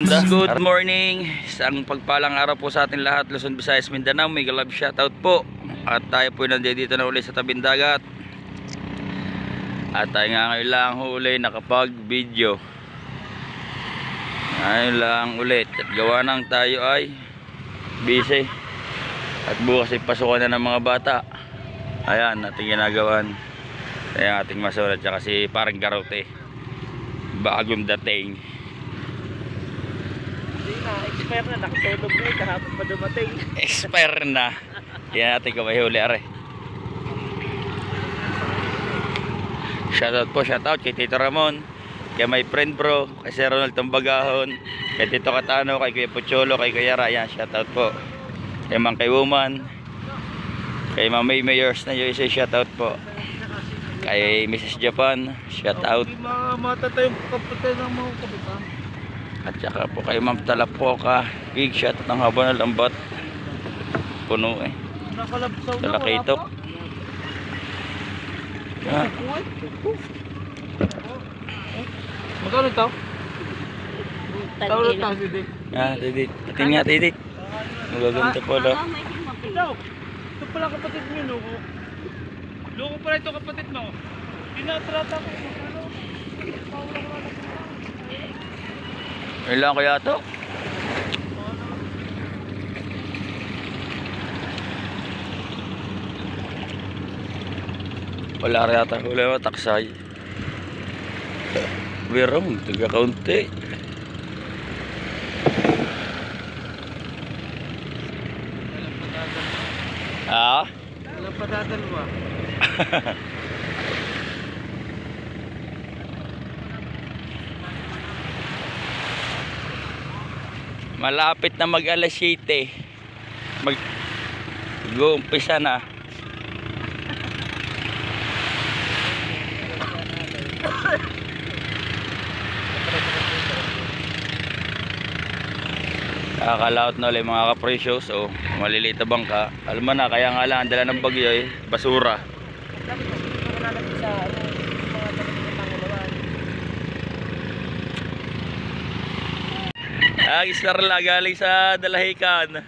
Good morning, isang pagpalang araw po sa ating lahat, Luzon, Visayas, Mindanao. Mega love shoutout po. At tayo po nandito na uli sa tabing dagat. At tayo nga ngayon lang huli nakapag video. Ngayon lang ulit. At gawa nang tayo ay busy. At bukas ay pasukan na ng mga bata. Ayan, ating ginagawan. Ayan, ating masulat siya kasi parang garote. Bagong dating. Expire na, nakatulog na eh, kahapon pa dumating. Expire na. Yan natin kung may huli, are. Shoutout po, shoutout kay Tito Ramon, kay my friend bro, kay Sir Ronald Tambagahon, kay Tito Katano, kay Kuya Pucholo, kay Kuya Ryan. Shoutout po kay Mang Kay Woman, kay Mamay Mayors na yung isa. Shoutout po kay Mrs. Japan. Shoutout. Hindi matatay yung kapatid ng mga kapitan. At saka po kay Ma'am Talapoka, big shot ng haba na lambat. Puno eh. Nakalabsaw na, Talakito. wala pa. Magkano ito? Tawag ito, Didit. Didit. Pating nga, Didit. Magaganda po lo. Ito pala kapatid mo, loko. Loko pala ito kapatid mo. Tinatrata ko. Ilan kaya ito? Wala rin yata. Wala yung taksay. Wirong, tiga kaunti. Walang padadal mo. Malapit na mag alas 7. Mag-uumpisa na. Nakakalaot na ulit mga kapresyo. So maliliit na bangka. Alam mo na, kaya nga lang ang dala ng bagyo eh, basura. Islarla galing sa Dalahican.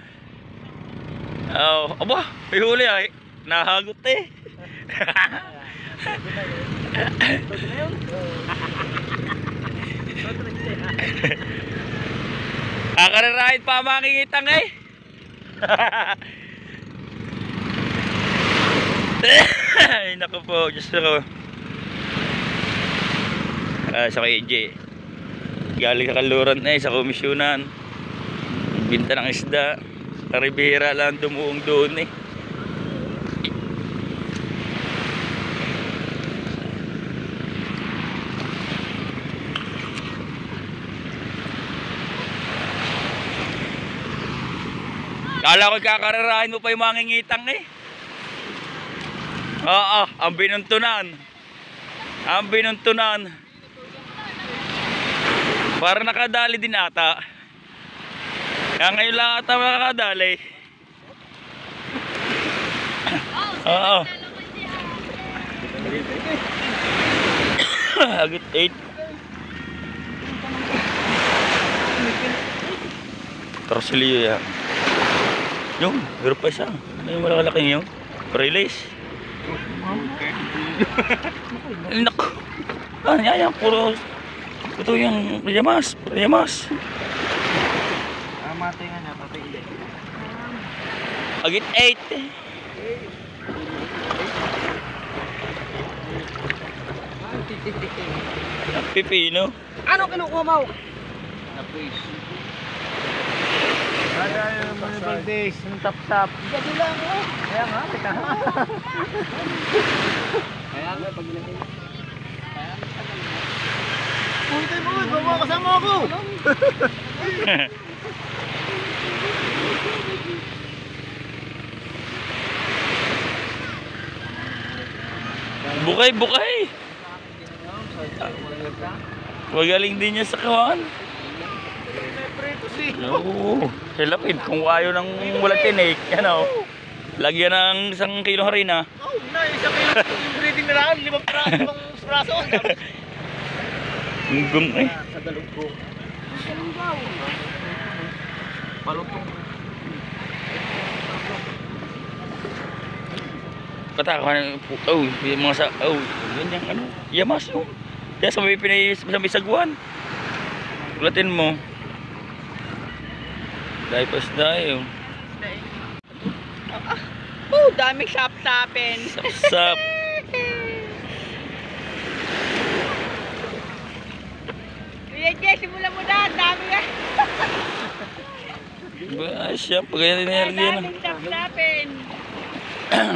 Oh, aba, may huli ay. Nahagot eh. Akarirahin pa makikitang eh. Ay, naku po, Diyos ko. Sa KJ. Galing sa Kaluran eh, sa komisyonan. Binta ng isda. Karibihira lang dumuong doon eh. Kala ko kakarirahin mo pa yung mangingitang eh. Oo, ang binuntunan. Ang binuntunan. Para nakadali din ata. Kaya ngayon lang ata makakadali. Oo. Agit 8. Torsilyo yan. Yung, group pa isa. Yung malakalaking yung release. Naku. Ano yan, puro ito yung Riyamas. Matay nga na, patay hindi. Agit 8. Pipino. Ano kinukuha mo? Napis. Ada yung mga Valdez, yung tap-tap. Gado lang oh. Kaya nga, kita nga. Kaya nga, pag ginagin. Puntay mo, bawa kasama ako. Bukay. Magaling din niya sa kawan. Oo, hilapid kung ayaw ng walang tinik, ano, lagyan ng 1 kilong harina. Oh, na, 1 kilo yung breeding na lang, 5 praso. Hunggang eh. Sa dalugbo. Palutong. Katakan, oh, yung mga sa, oh, ganyan, ano, yamas, oh. Kaya sa may sagwan. Ulatin mo. Dahil pas dahil, Oh, daming sap-sapin. sap-sap. Kuya Jay, simulan mo na. Dami nga. Ba, siya, pag ganyan din Daming sap-sapin.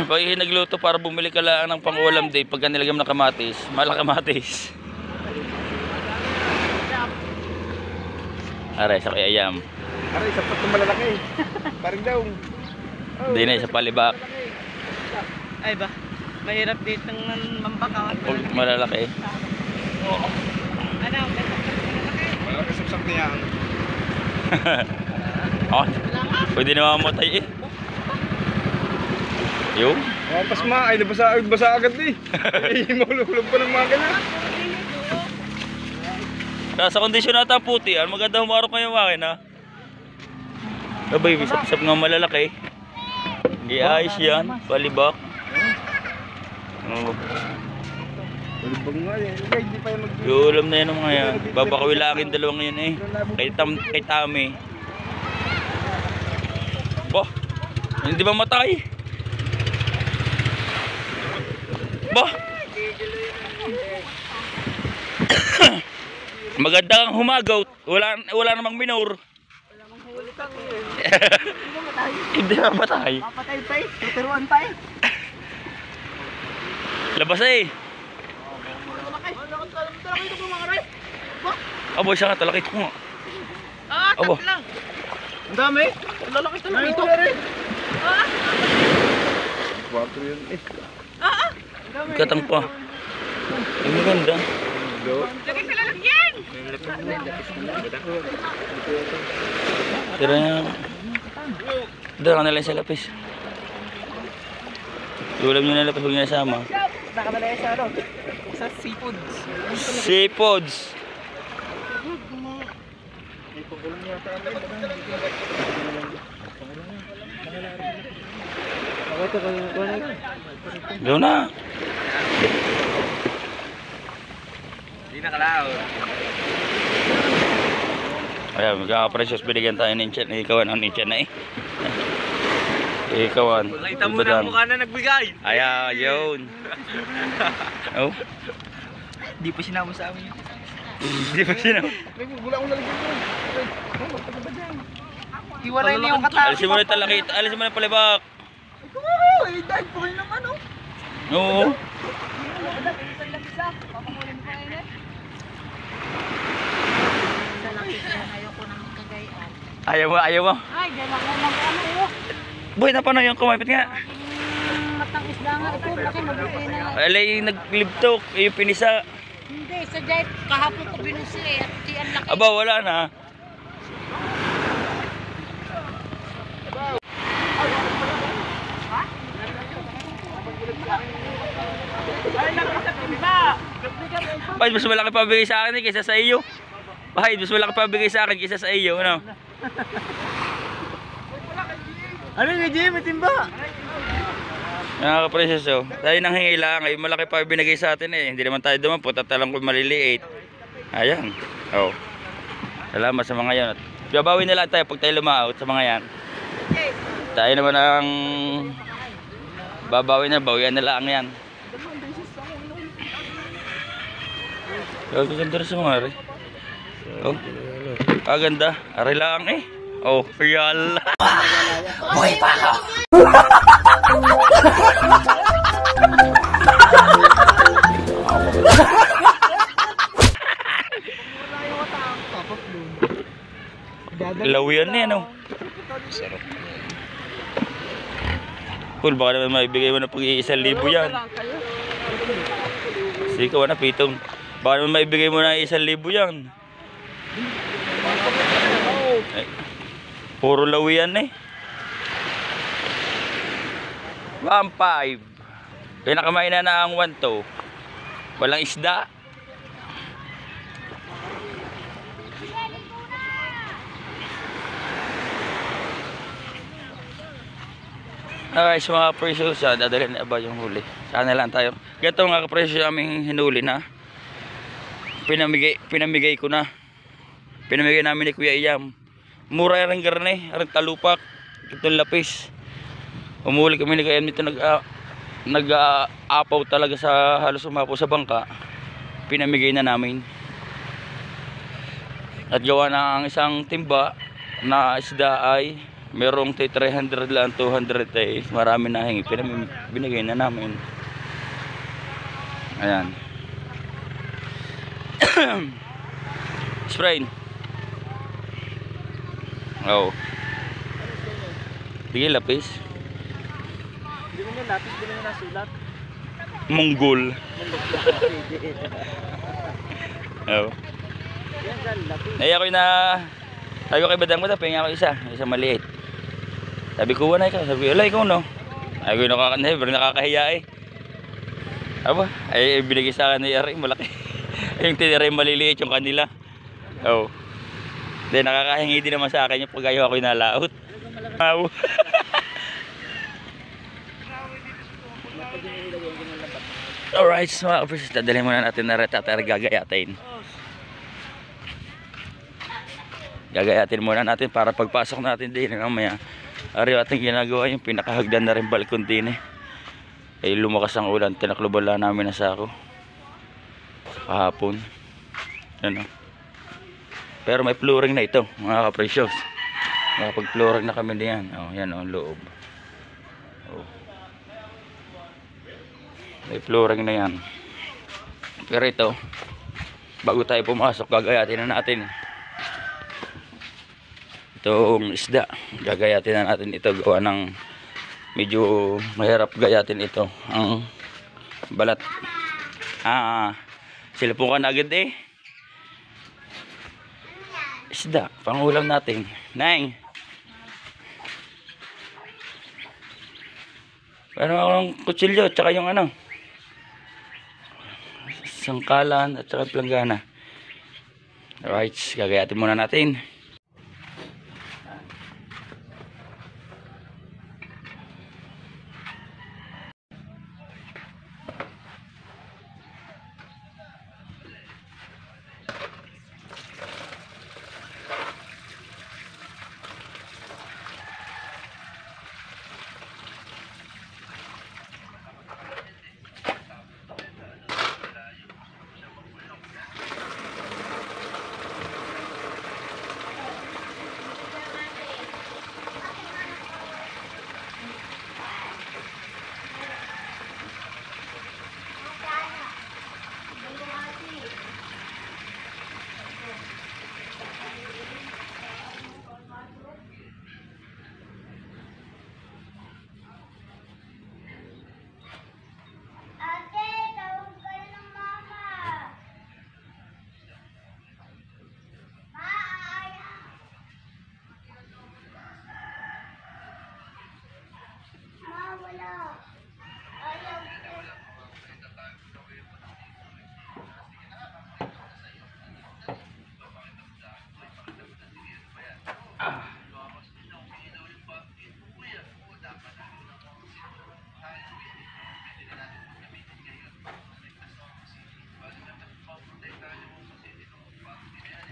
pag nagluto para bumili ka lang ng pang-ulam day, pagka nilagyan mo ng kamatis, mahal ang kamatis. Aray, sa kay ayam. Aray, sapat na malalaki. Parang daw. Hindi na, sa palibak. Ay ba? Mahirap dito ng mambakaw. Pag malalaki. Ano? Malaki sapsap niya. Oh, pwede na mamatay eh. Yung? Pas ma, ay basa agad eh. Mahulog pa ng mga ganyan. Sa kondisyon nata puti, maganda humarap ngayon akin ha. Abay, bisap-bisap nga malalaki. Hindi ayos yan, palibak. Oh. Malibang nga yan. Hindi pa yung Ulam na yan mga yan. Babakawilangin dalawang yan eh. Kay Tami. Bah, hindi ba matay? Bah. Maganda kang humagaw. Wala namang minor. Hindi ba matay? Papatay pa eh. Tuturuan pa eh. Labas eh. Abo siya nga, talakit ko nga. Ah, Abo. lang. Ang dami. Lalaki talaga ito. Ah, 4 yun eh. Katang pa. Ang maganda. lagay sa lalagyan. Tira niya. Dala ka na lang sa lapis. Ulam nyo na lapis, huwag nyo nasama. Baka malaya sa ano? Sa seafoods. Seafoods. Doon na. Hindi nakalao. Ayan, magkaka-precious binigyan tayo ng chat. Ikawan ang chat na eh. Ikawan. Kita mo na mukha na nagbigay. Ayan, yun. Oh, Di pa sinama sa amin yun. hindi pa sino. Wala akong lalagyan ko. Iwalay na yung katapos. Alisin mo na yung talakit. Alisin mo na yung palibak. Ay, dahil po kayo naman oh. Oo. Ayaw mo, ayaw mo. Ay, dyan ako mag-ano. Boy, napano yung kumapit nga. Matang isda nga ito. Laki mag-uwi na. Alay, naglibtok. Yung pinisa. Hindi, sa dyan. Kahapon ko binusi eh. At di ang laki. Aba, wala na. Ay, nag-isap iba. Bahid, mas malaki pa bigay sa akin eh, kaysa sa iyo. Bahid, mas malaki pa bigay sa akin kaysa sa iyo. Ano? Ano yung Jim? May timba. Nakaka-precious oh. Tayo nang hingi lang. Ay, malaki pa binigay sa atin eh. Hindi naman tayo dumampot at talang ko maliliit. Ayan. Oh. Salamat sa mga yan. Babawi na lang tayo pag tayo lumaot sa mga yan. Tayo naman ang babawi na. Bawian na lang yan. Oh, ganda rin sa mga ari. Oh. Ah, ganda. Ari lang eh. Oh, real. Buhay pa ako. Lawian na yan oh. Cool, baka naman maibigay mo na pag 1,000 yan. Sige ka na pitong. Baka naman maibigay mo na 1,000 yan. Ay, puro lawian eh. 1,500. Kaya nakamain na ang 1,200. Walang isda. Alright, so mga presyo, dadalhin na ba yung huli? Sana lang tayo. Ganito mga kapresyo aming hinuli na. Pinamigay ko na. Pinamigay namin ni Kuya Iyam. Mura rin garne, rin talupak, itong lapis. Umuli kami ni Kuya Iyam dito nag-aapaw talaga sa halos umapaw sa bangka. Pinamigay na namin. At gawa na ang isang timba na isda ay merong 300 lang, 200 eh. Marami na hingi. Binigay na namin. Ayan. Sprain. Oh. Bigay lapis. Hindi mo na lapis, hindi mo na nasulat. Monggol. Oh. Yan dyan, lapis. Ay ako na sabi ko kay Badang Mata, pahinga ako isa maliit. Sabi ko wala ikaw, sabi wala ikaw no. Ay ko nakakahiya eh. Aba, ay binigay sa akin ni Ari malaki. Yung tinira yung maliliit yung kanila. Oh. Then nakakahingi din naman sa akin yung pag ayaw ako yung nalaot. Wow. Alright, so mga kapres, dadalhin muna natin na ret at gagayatin. Gagayatin muna natin para pagpasok natin din mamaya. Ari ating ginagawa yung pinakahagdan na rin balkon din eh. Ay lumakas ang ulan, tinaklubala namin na sako. Kahapon. Ano? Pero may flooring na ito, mga kapresyos. Nakapag-flooring na kami diyan. Oh, yan oh, loob. Oh. May flooring na yan. Pero ito, bago tayo pumasok, gagayatin na natin. Itong isda, gagayatin na natin ito. Gawa ng medyo mahirap gayatin ito. Ang balat. Silapukan agad eh. Isda, pangulam natin. Neng. Pero akong kutsilyo, tsaka yung ano. Sangkalan at tsaka planggana. Alright, gagayatin muna natin.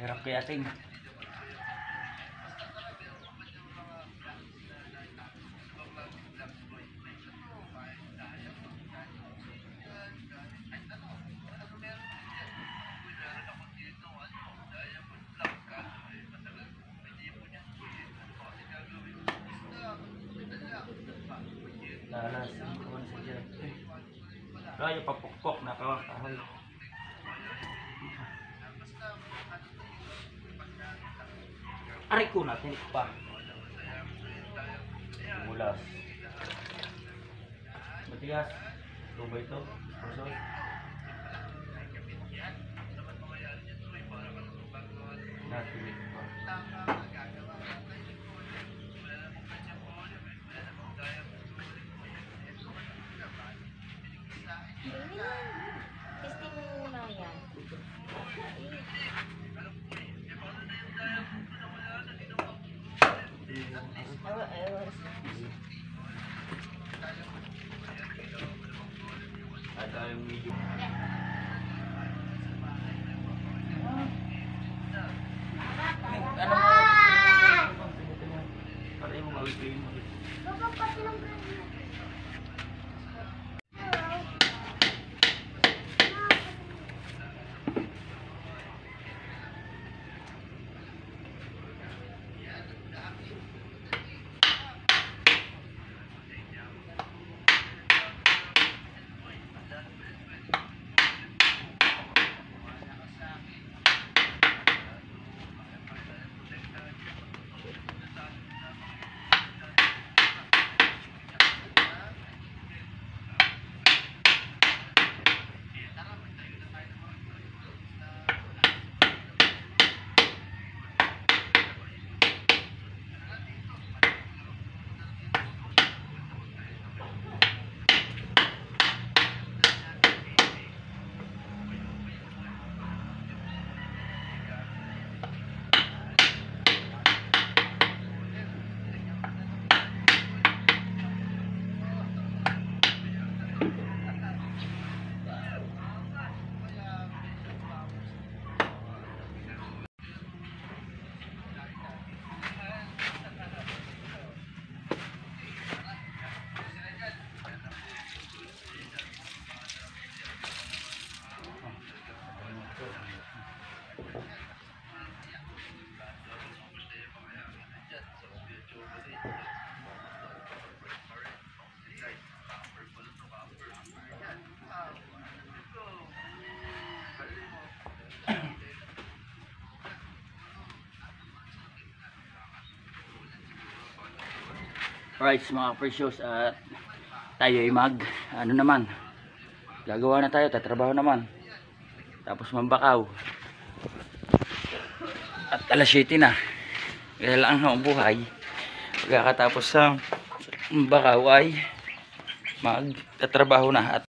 Hirap kayatin. Lalas, kuwan sa dyan. Kaya papukpok na kawakahal. Aray ko natin pa. Mulas. Matigas. Tuba ito. Pusod. Natilig pa. Testing mo muna yan. Alright mga precious, at tayo ay ano naman, gagawa na tayo, tatrabaho naman, tapos mambakaw at alas 7 na, kaya lang ang buhay. Pagkatapos sa mambakaw ay magtatrabaho na at